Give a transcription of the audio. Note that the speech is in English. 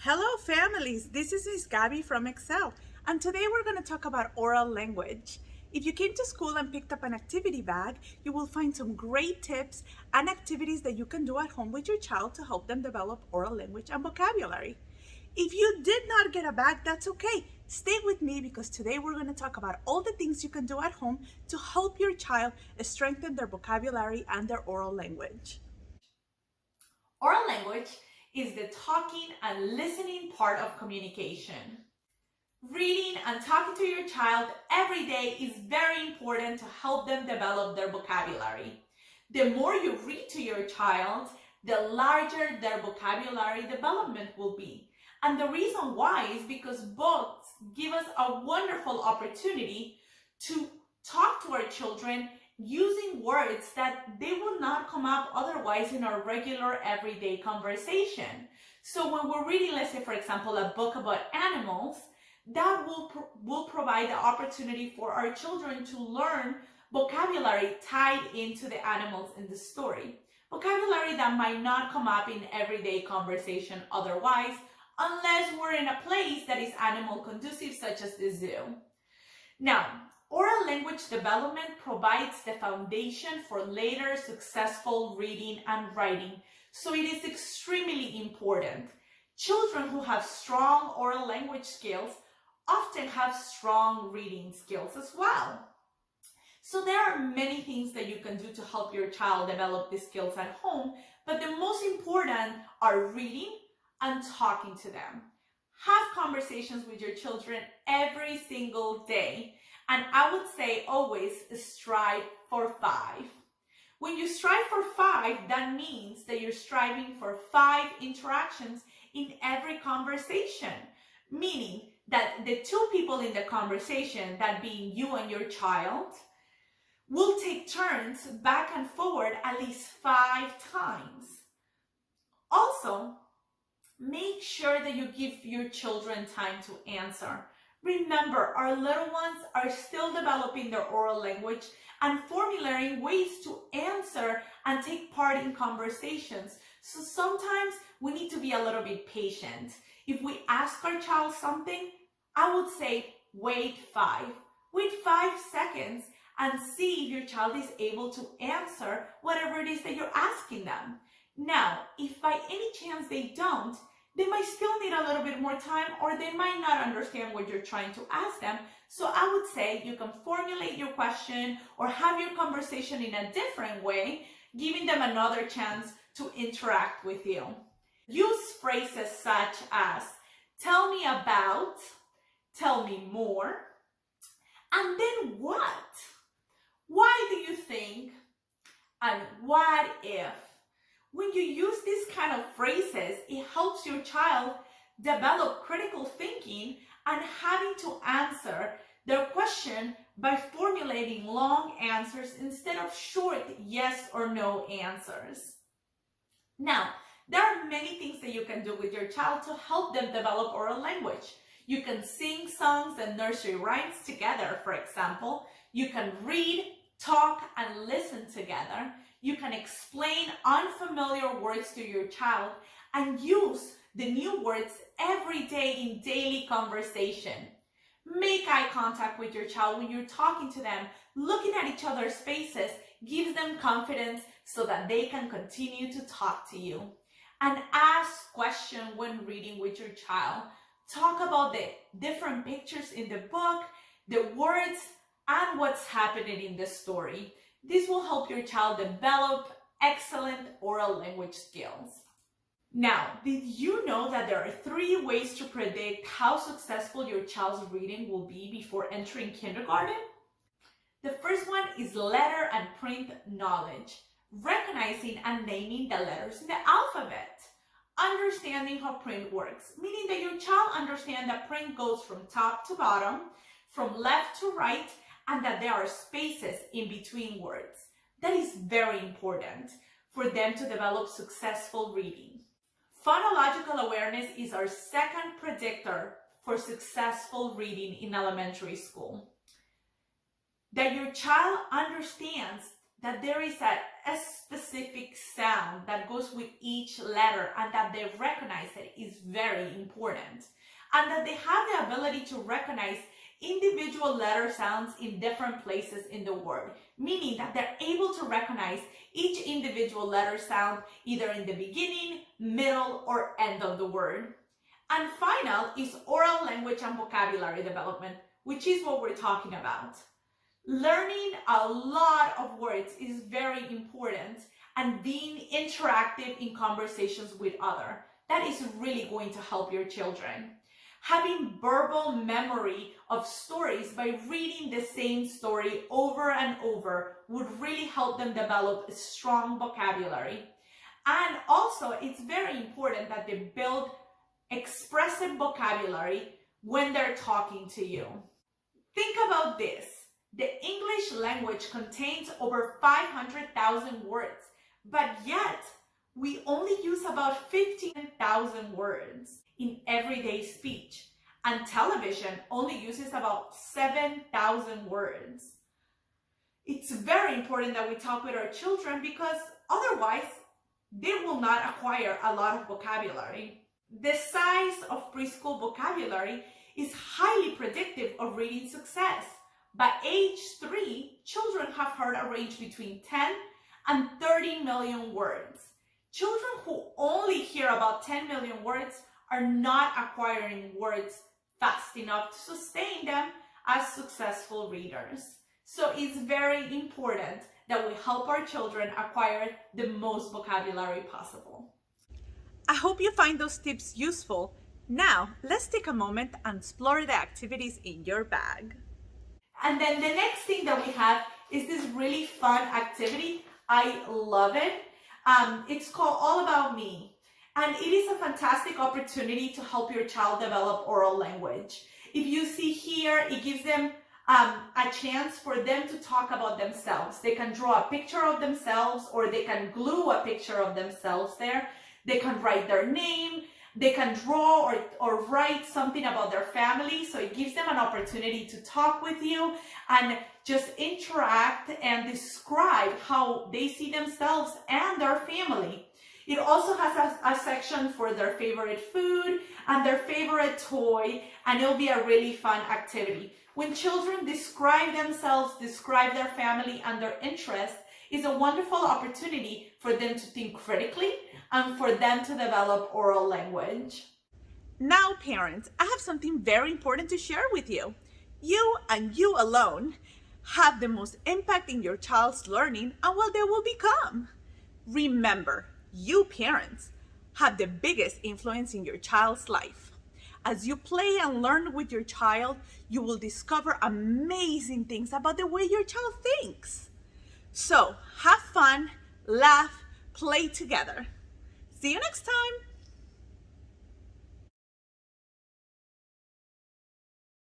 Hello families, this is Miss Gaby from Excel, and today we're going to talk about oral language. If you came to school and picked up an activity bag, you will find some great tips and activities that you can do at home with your child to help them develop oral language and vocabulary. If you did not get a bag, that's okay. Stay with me because today we're going to talk about all the things you can do at home to help your child strengthen their vocabulary and their oral language. Oral language is the talking and listening part of communication. Reading and talking to your child every day is very important to help them develop their vocabulary. The more you read to your child, the larger their vocabulary development will be. And the reason why is because books give us a wonderful opportunity to talk to our children using words that they will not come up otherwise in our regular everyday conversation. So when we're reading, let's say, for example, a book about animals, that will provide the opportunity for our children to learn vocabulary tied into the animals in the story. Vocabulary that might not come up in everyday conversation otherwise, unless we're in a place that is animal conducive, such as the zoo. Now, oral language development provides the foundation for later successful reading and writing, so it is extremely important. Children who have strong oral language skills often have strong reading skills as well. So there are many things that you can do to help your child develop these skills at home, but the most important are reading and talking to them. Have conversations with your children every single day. And I would say always strive for 5. When you strive for 5, that means that you're striving for 5 interactions in every conversation, meaning that the 2 people in the conversation, that being you and your child, will take turns back and forward at least 5 times. Also, make sure that you give your children time to answer. Remember, our little ones are still developing their oral language and formulating ways to answer and take part in conversations. So sometimes we need to be a little bit patient. If we ask our child something, I would say wait 5. Wait 5 seconds and see if your child is able to answer whatever it is that you're asking them. Now, if by any chance they don't, they might still need a little bit more time, or they might not understand what you're trying to ask them. So I would say you can formulate your question or have your conversation in a different way, giving them another chance to interact with you. Use phrases such as, tell me about, tell me more, and then what? Why do you think? And what if? When you use these kind of phrases, it helps your child develop critical thinking and having to answer their question by formulating long answers instead of short yes or no answers. Now, there are many things that you can do with your child to help them develop oral language. You can sing songs and nursery rhymes together, for example. You can read, talk, and listen together. You can explain unfamiliar words to your child and use the new words every day in daily conversation. Make eye contact with your child when you're talking to them. Looking at each other's faces gives them confidence so that they can continue to talk to you. And ask questions when reading with your child. Talk about the different pictures in the book, the words, and what's happening in the story. This will help your child develop excellent oral language skills. Now, did you know that there are 3 ways to predict how successful your child's reading will be before entering kindergarten? The first one is letter and print knowledge, recognizing and naming the letters in the alphabet. Understanding how print works, meaning that your child understands that print goes from top to bottom, from left to right, and that there are spaces in between words. That is very important for them to develop successful reading. Phonological awareness is our second predictor for successful reading in elementary school. That your child understands that there is a specific sound that goes with each letter letter and that they recognize it is very important. And that they have the ability to recognize individual letter sounds in different places in the word, meaning that they're able to recognize each individual letter sound either in the beginning, middle, or end of the word. And final is oral language and vocabulary development, which is what we're talking about. Learning a lot of words is very important, and being interactive in conversations with others. That is really going to help your children. Having verbal memory of stories by reading the same story over and over would really help them develop a strong vocabulary. And also, it's very important that they build expressive vocabulary when they're talking to you. Think about this. The English language contains over 500,000 words, but yet we only use about 15,000 words in everyday speech, and television only uses about 7,000 words. It's very important that we talk with our children because otherwise they will not acquire a lot of vocabulary. The size of preschool vocabulary is highly predictive of reading success. By age 3, children have heard a range between 10 and 30 million words. Children who only hear about 10 million words are not acquiring words fast enough to sustain them as successful readers. So it's very important that we help our children acquire the most vocabulary possible. I hope you find those tips useful. Now, let's take a moment and explore the activities in your bag. And then the next thing that we have is this really fun activity. I love it. It's called All About Me. And it is a fantastic opportunity to help your child develop oral language. If you see here, it gives them a chance for them to talk about themselves. They can draw a picture of themselves, or they can glue a picture of themselves there. They can write their name. They can draw or write something about their family. So it gives them an opportunity to talk with you and just interact and describe how they see themselves and their family. It also has a section for their favorite food and their favorite toy, and it'll be a really fun activity. When children describe themselves, describe their family and their interests, it's a wonderful opportunity for them to think critically and for them to develop oral language. Now, parents, I have something very important to share with you. You and you alone have the most impact in your child's learning and what they will become. Remember, you parents have the biggest influence in your child's life. As you play and learn with your child, you will discover amazing things about the way your child thinks. So, have fun, laugh, play together. See you next time.